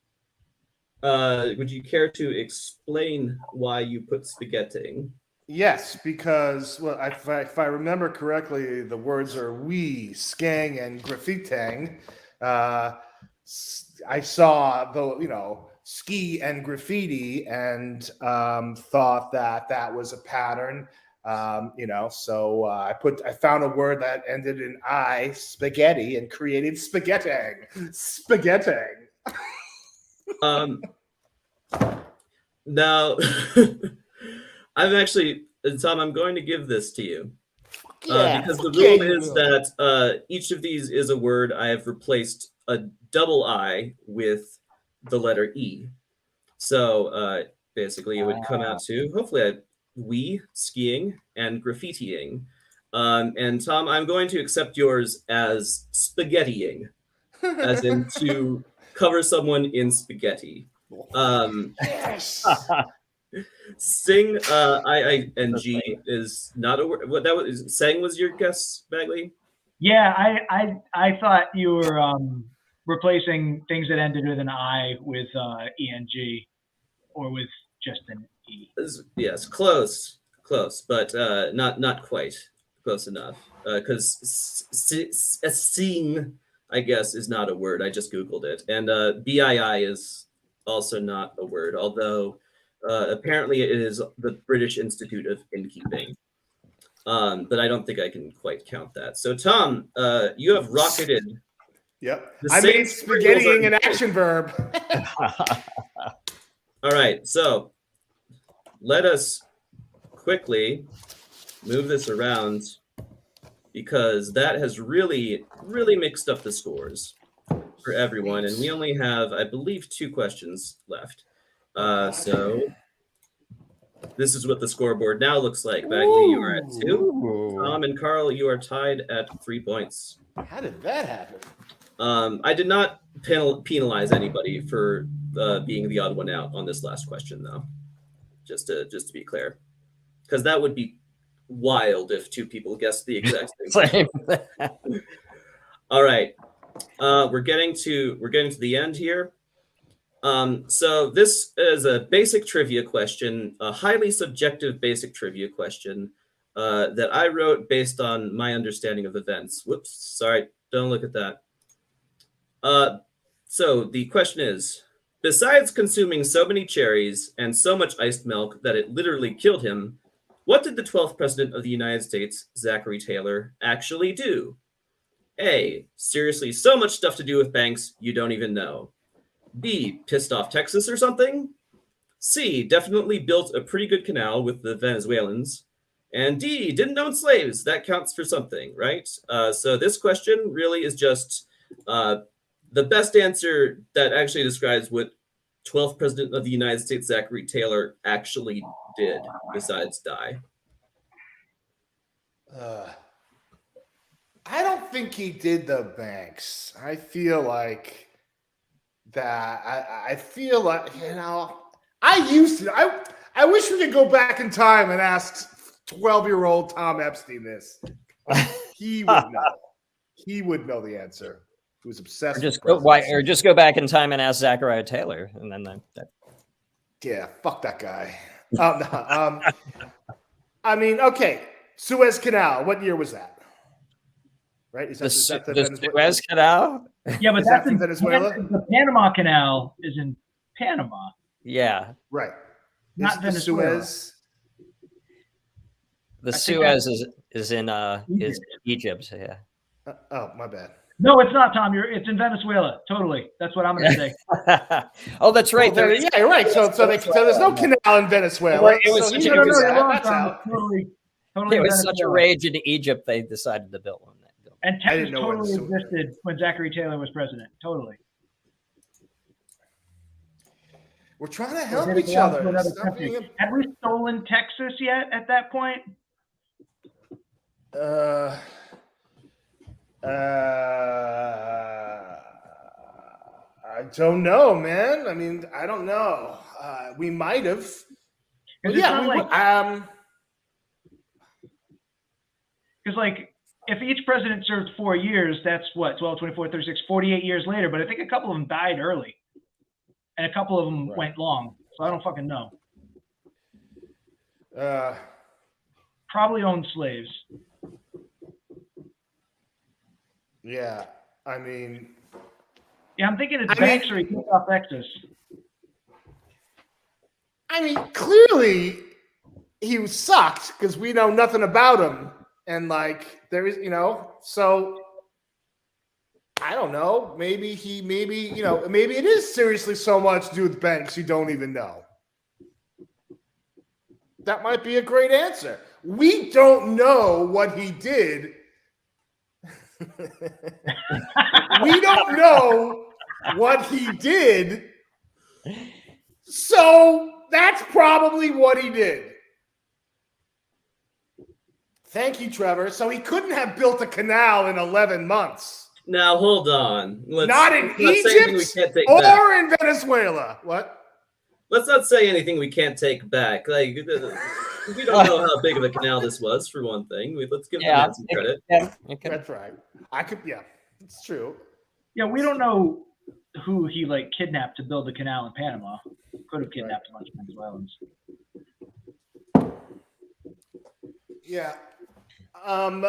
Would you care to explain why you put spaghetti? Yes, because well, if I remember correctly, the words are we, skang, and graffitang. I saw the ski and graffiti and thought that was a pattern. So I found a word that ended in I, spaghetti, and created spaghetti. Now, I'm actually, Tom, I'm going to give this to you. Because the rule is that each of these is a word. I have replaced a double I with the letter E. So basically it would come out to, hopefully, we, skiing, and graffitiing. And Tom, I'm going to accept yours as spaghettiing, as in to cover someone in spaghetti. Yes. Sing, I-I-N-G is not a word. What that was, sang was your guess, Bagley? Yeah, I thought you were replacing things that ended with an I with E-N-G or with just an E. Yes, close, but not quite close enough. Because sing, I guess, is not a word. I just Googled it. And B-I-I is also not a word, although apparently it is the British Institute of Innkeeping. But I don't think I can quite count that. So, Tom, you have rocketed. Yep. The I same made spaghettiing an action verb. All right, so let us quickly move this around because that has really mixed up the scores for everyone. And we only have, I believe, 2 questions left. So this is what the scoreboard now looks like. Bagley, you are at 2. Tom and Karl, you are tied at 3 points. How did that happen? I did not penalize anybody for being the odd one out on this last question, though. Just to be clear, because that would be wild if 2 people guessed the exact same. All right, we're getting to the end here. So this is a basic trivia question, a highly subjective basic trivia question. that I wrote based on my understanding of events. Whoops, sorry, don't look at that. So the question is, besides consuming so many cherries and so much iced milk that it literally killed him, what did the 12th president of the United States, Zachary Taylor, actually do? A, seriously, so much stuff to do with banks you don't even know. B, pissed off Texas or something? C, definitely built a pretty good canal with the Venezuelans. And D, didn't own slaves. That counts for something, right? So this question really is just the best answer that actually describes what 12th president of the United States, Zachary Taylor, actually did besides die. I don't think he did the banks. I feel like that. I feel like, I used to. I wish we could go back in time and ask 12-year-old Tom Epstein this. He would know. He would know the answer. He was obsessed. Or just go back in time and ask Zachary Taylor, and then yeah, fuck that guy. I mean, okay, Suez Canal. What year was that? Right? Is that the Suez Canal? Yeah, but that's in Venezuela. The Panama Canal is in Panama. Yeah, right. Not Venezuela. The Suez is in Egypt. Yeah. Oh, my bad. No, it's not, Tom. It's in Venezuela. Totally. That's what I'm going to say. Oh, that's right. Yeah, you're right. So there's no canal in Venezuela. It was so such a that's out. Totally it was such a rage in Egypt. They decided to build one. And Texas totally existed when Zachary Taylor was president. Totally. We're trying to help each other. Had we stolen Texas yet at that point? I don't know, man. I mean, I don't know. We might have. Yeah, because like if each president served 4 years, that's what, 12, 24, 36, 48 years later. But I think a couple of them died early. And a couple of them went long. So I don't fucking know. Probably owned slaves. Yeah, I mean. Yeah, I'm thinking it's banks or he took off Texas. I mean, clearly he sucked because we know nothing about him. And like, there is, so I don't know. Maybe it is seriously so much to do with banks you don't even know. That might be a great answer. We don't know what he did. We don't know what he did. So that's probably what he did. Thank you, Trevor. So he couldn't have built a canal in 11 months. Now, hold on. Not in Egypt or in Venezuela. What? Let's not say anything we can't take back. Like, we don't know how big of a canal this was, for one thing. Let's give him some credit. That's right. It's true. Yeah, we don't know who he kidnapped to build the canal in Panama. Could have kidnapped a bunch of Venezuelans. Yeah. Tom,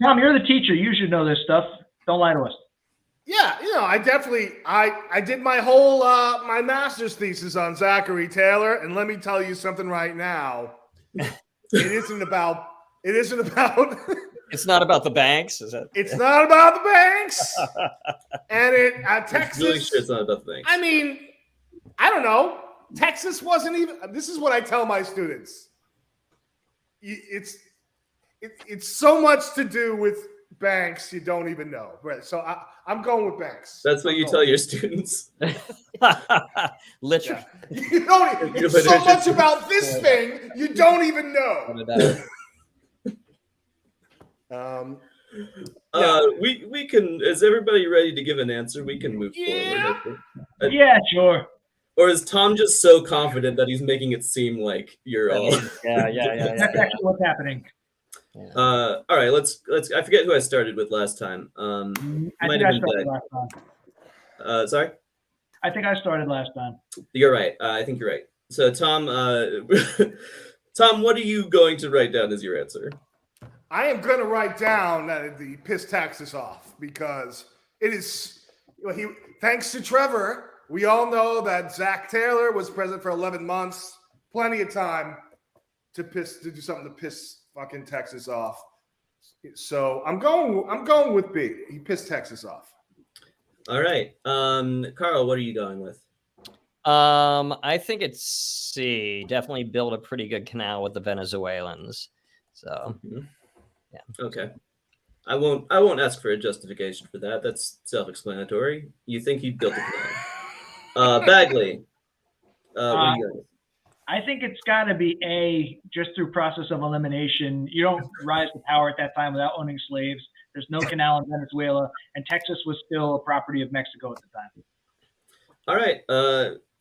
you're the teacher. You should know this stuff. Don't lie to us. Yeah, I definitely I did my whole my master's thesis on Zachary Taylor, and let me tell you something right now. It isn't about It's not about the banks, is it? It's not about the banks. And Texas. Really sure it's not about the banks. I mean, I don't know. Texas wasn't even. This is what I tell my students. It's so much to do with banks you don't even know. Right. So I'm going with banks. That's what you tell your students. Literally. Yeah. It's so much about this thing you don't even know. We can. Is everybody ready to give an answer? We can move forward. Yeah, sure. Or is Tom just so confident that he's making it seem like you're all? Yeah. That's actually what's happening. Yeah. All right, let's. I forget who I started with last time. I think I started last time. Sorry. I think I started last time. You're right. I think you're right. So Tom, Tom, what are you going to write down as your answer? I am going to write down that he pissed Texas off because it is. Thanks to Trevor, we all know that Zach Taylor was president for 11 months. Plenty of time to do something to piss fucking Texas off. So I'm going with B. He pissed Texas off. All right. Karl, what are you going with? I think it's C. Definitely build a pretty good canal with the Venezuelans. So, yeah. Okay. I won't ask for a justification for that. That's self-explanatory. You think he built a canal. Bagley, what are you going with? I think it's got to be A, just through process of elimination. You don't rise to power at that time without owning slaves. There's no canal in Venezuela, and Texas was still a property of Mexico at the time. All right.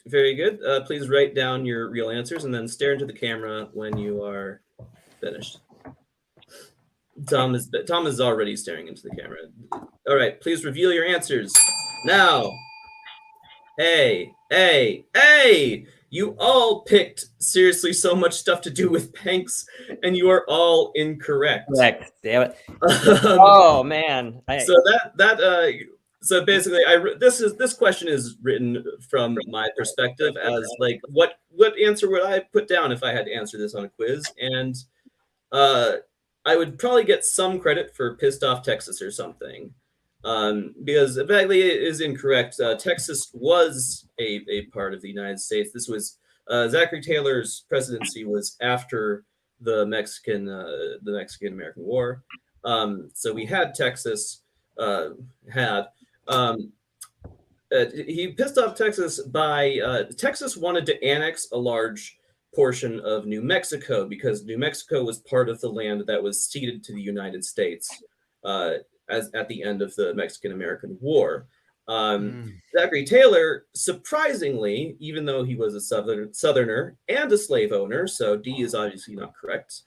Very good. Please write down your real answers and then stare into the camera when you are finished. Tom is already staring into the camera. All right. Please reveal your answers now. Hey! You all picked seriously so much stuff to do with banks, and you are all incorrect. Correct. Damn it. Oh man. So basically, this question is written from my perspective as like what answer would I put down if I had to answer this on a quiz, and I would probably get some credit for pissed off Texas or something. Because Bagley is incorrect. Texas was a part of the United States. This was Zachary Taylor's presidency was after the Mexican-American War. So we had Texas he pissed off Texas by Texas wanted to annex a large portion of New Mexico because New Mexico was part of the land that was ceded to the United States. As at the end of the Mexican-American War. Zachary Taylor, surprisingly, even though he was a Southerner and a slave owner, so D is obviously not correct,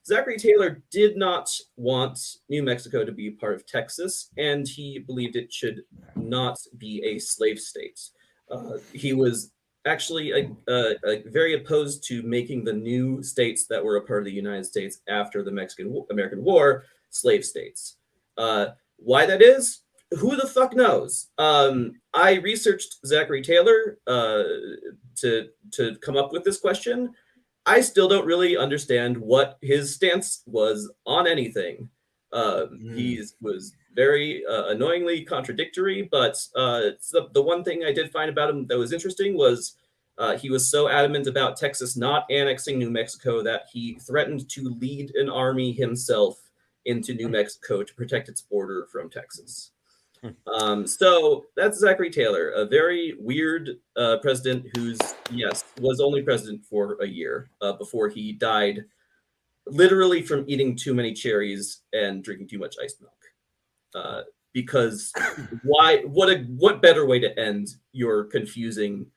Zachary Taylor did not want New Mexico to be part of Texas, and he believed it should not be a slave state. He was actually very opposed to making the new states that were a part of the United States after the Mexican-American War slave states. Why that is, who the fuck knows? I researched Zachary Taylor to come up with this question. I still don't really understand what his stance was on anything. He was very annoyingly contradictory, but the one thing I did find about him that was interesting was he was so adamant about Texas not annexing New Mexico that he threatened to lead an army himself into New Mexico to protect its border from Texas. So that's Zachary Taylor, a very weird president who's, was only president for a year before he died literally from eating too many cherries and drinking too much iced milk. Because what better way to end your confusing,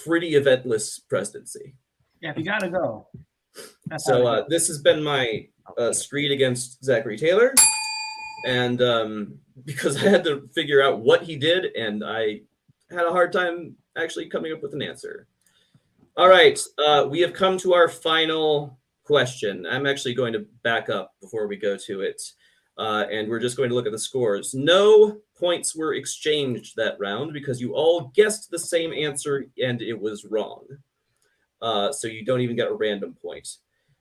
pretty eventless presidency? Yeah, if you gotta go. So this has been my screed against Zachary Taylor, and because I had to figure out what he did, and I had a hard time actually coming up with an answer. All right, we have come to our final question. I'm actually going to back up before we go to it, and we're just going to look at the scores. No points were exchanged that round because you all guessed the same answer and it was wrong. So you don't even get a random point.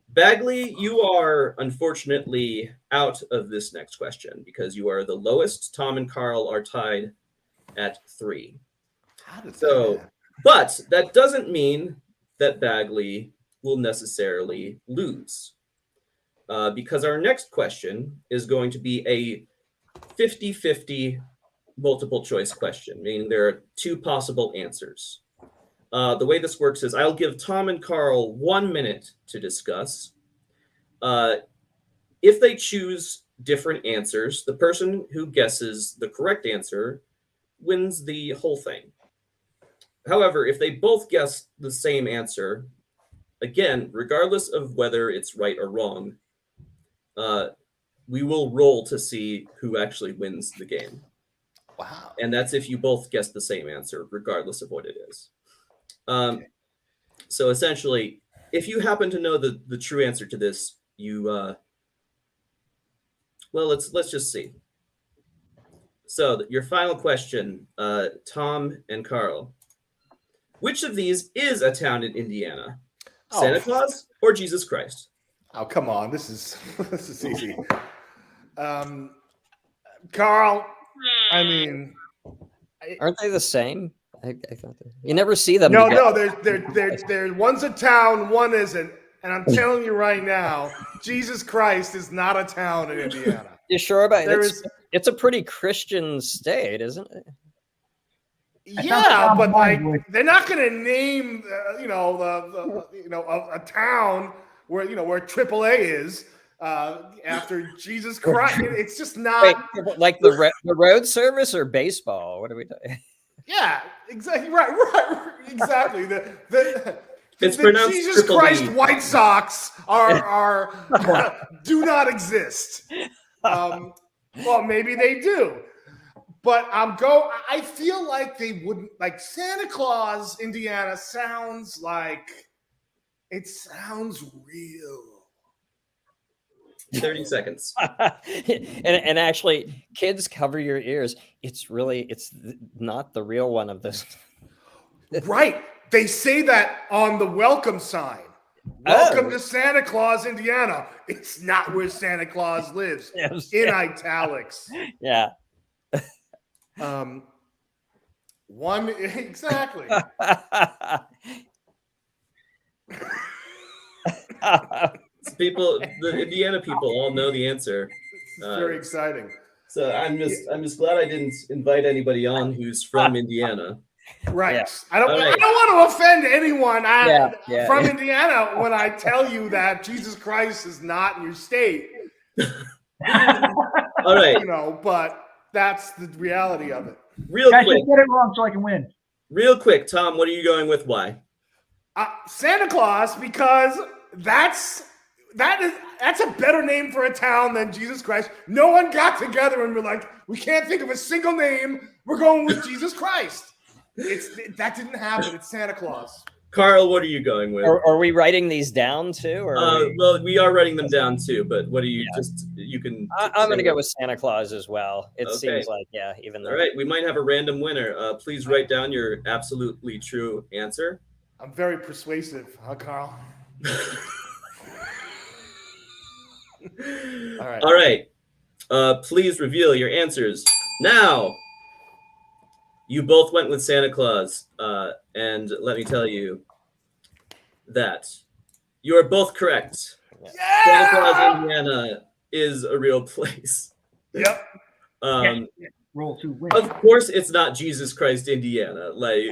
Bagley, you are unfortunately out of this next question because you are the lowest. Tom and Karl are tied at 3. But that doesn't mean that Bagley will necessarily lose because our next question is going to be a 50-50 multiple choice question, meaning there are 2 possible answers. The way this works is I'll give Tom and Karl 1 minute to discuss. If they choose different answers, the person who guesses the correct answer wins the whole thing. However, if they both guess the same answer, again, regardless of whether it's right or wrong, we will roll to see who actually wins the game. Wow. And that's if you both guess the same answer, regardless of what it is. So essentially, if you happen to know the true answer to this, you Well, let's just see. So your final question, Tom and Karl. Which of these is a town in Indiana? Santa Claus or Jesus Christ? Oh, come on. This is this is easy. Karl, I mean, Aren't they the same? I thought you never see them. no, together. no. They're one's a town, one isn't. And I'm telling you right now, Jesus Christ is not a town in Indiana. You sure about it? There It's a pretty Christian state, isn't it? Yeah, but like they're not going to name, a town where where AAA is after Jesus Christ. It's just not. Wait, like the road service or baseball. What are we doing? Yeah, exactly. Right. Exactly. It's the pronounced Jesus Triple Christ E. White Sox are do not exist. Well, maybe they do. But I feel like they wouldn't, like Santa Claus, Indiana sounds like it sounds real. 30 seconds. and actually, kids, cover your ears. It's not the real one of this. Right. They say that on the welcome sign. Welcome to Santa Claus, Indiana. It's not where Santa Claus lives. Yes. In italics. Yeah. One exactly. The Indiana people all know the answer. It's very exciting. So I'm just glad I didn't invite anybody on who's from Indiana. Right. Yeah. I don't want to offend anyone from yeah. Indiana when I tell you that Jesus Christ is not in your state. All right. But that's the reality of it. Real Guys, quick. just get it wrong so I can win. Real quick, Tom, what are you going with? Why? Santa Claus, because that's a better name for a town than Jesus Christ. No one got together and were like, we can't think of a single name. We're going with Jesus Christ. That didn't happen. It's Santa Claus. Karl, what are you going with? Are we writing these down too? Or well, we are writing them down too, but what are you you can... I'm going to go with Santa Claus as well. It seems like, even though... All right, we might have a random winner. Please write down your absolutely true answer. I'm very persuasive, huh, Karl? All right. Please reveal your answers now. You both went with Santa Claus, and let me tell you that you are both correct. Yeah! Santa Claus, Indiana is a real place. Yep. Roll to win. Of course, it's not Jesus Christ, Indiana. Like,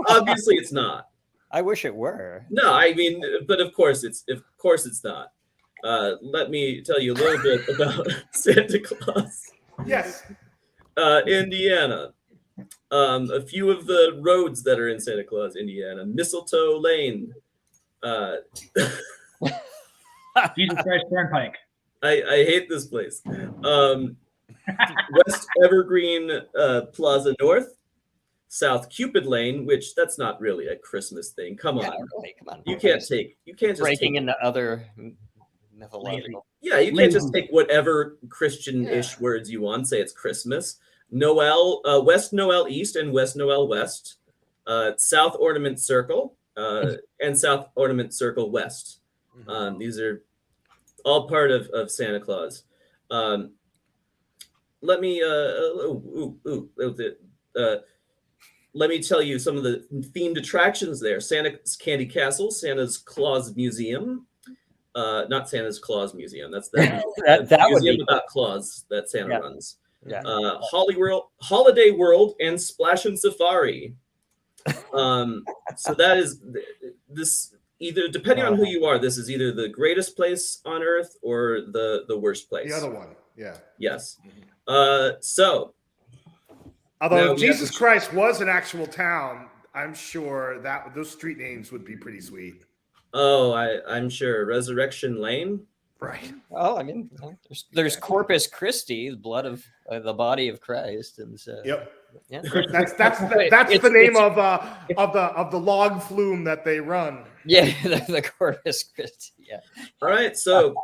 obviously, it's not. I wish it were. No, I mean, but of course, it's not. Let me tell you a little bit about Santa Claus. Yes. Indiana. A few of the roads that are in Santa Claus, Indiana. Mistletoe Lane. Jesus Christ Turnpike. I hate this place. West Evergreen Plaza North. South Cupid Lane, which that's not really a Christmas thing. Come on. Yeah, really, come on. You can't just breaking take, into other mythological. Yeah, you can't just take whatever Christian-ish words you want, say it's Christmas. Noel, West Noel East and West Noel West, South Ornament Circle, and South Ornament Circle West. These are all part of Santa Claus. Let me let me tell you some of the themed attractions there. Santa's Candy Castle, Santa's Claus Museum. Not Santa's Claus Museum. That's the that museum would be about Claus that Santa runs. Yeah. Holiday World, and Splash and Safari. So that is this. Either depending on who you are, this is either the greatest place on earth or the worst place. The other one, yeah. Yes. So. Although if Jesus Christ was an actual town, I'm sure that those street names would be pretty sweet. Oh, I'm sure. Resurrection Lane. Right. Oh, I mean, there's Corpus Christi, the blood of the body of Christ, and so. Yep. Yeah. That's the name of the log flume that they run. Yeah, the Corpus Christi. Yeah. All right. So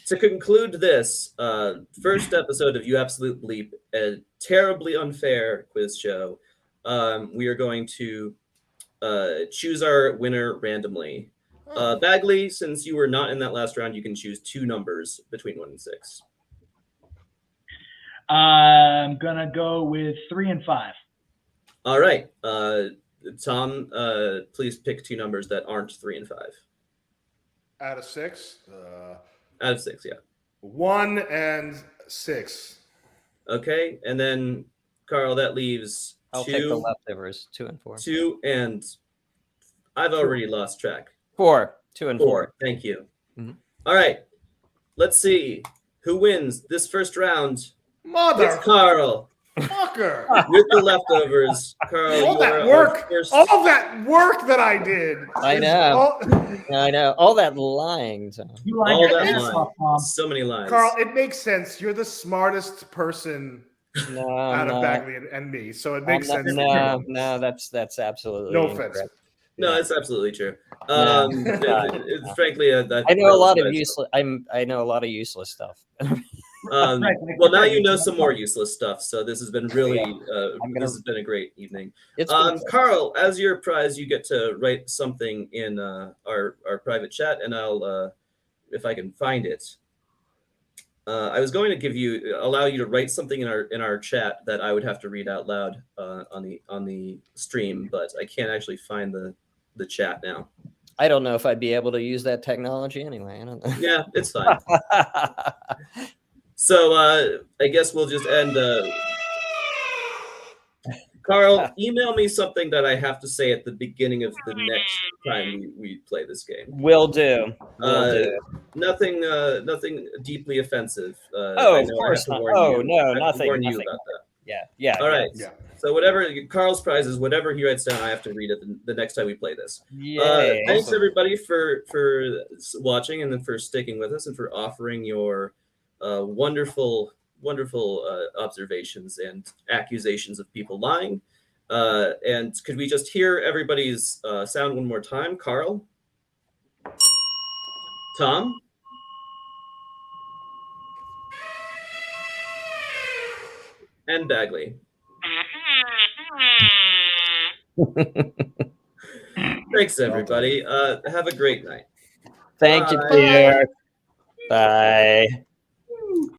to conclude this first episode of You Absolute Bleep, a terribly unfair quiz show, we are going to choose our winner randomly. Bagley, since you were not in that last round, you can choose 2 numbers between 1 and 6. I'm gonna go with 3 and 5. All right. Tom, please pick 2 numbers that aren't 3 and 5. Out of 6? Out of 6, yeah. 1 and 6. Okay, and then Karl, that leaves I'll 2, take the leftovers, 2 and 4. 2, and I've already lost track. 4, 2 and 4. Thank you. Mhm. All right, let's see who wins this first round. Mother It's Karl fucker! with the leftovers. Karl, All you that are our work, first. all that work that I did. I is know. all- I know. All that lying. Tom. You like All it? that That's line. tough, Tom. So many lines. Karl, it makes sense. You're the smartest person No, out of no. Bagley and me, so it makes sense. No, that's absolutely No offense. incorrect. No, it's absolutely true. No. Frankly, I know a lot of useless. I know a lot of useless stuff. Right, Well, now you know some more useless stuff. So this has been really, this has been a great evening. It's been fun. Karl, as your prize, you get to write something in our private chat, and I'll, if I can find it. I was going to allow you to write something in our chat that I would have to read out loud on the stream, but I can't actually find the chat now. I don't know if I'd be able to use that technology anyway. I don't know. Yeah, it's fine. So I guess we'll just end. Karl, email me something that I have to say at the beginning of the next time we play this game. Will do. Will do. Nothing deeply offensive. Oh, of course not. Oh, no, nothing. Warn you Nothing. about that. Yeah. All right. Yeah. So whatever Karl's prize is, whatever he writes down, I have to read it the next time we play this. Yay. Thanks everybody for watching and then for sticking with us and for offering your wonderful observations and accusations of people lying. And could we just hear everybody's sound one more time? Karl? Tom? And Bagley. Thanks, everybody. Have a great night. Thank you, Bye. dear. Bye.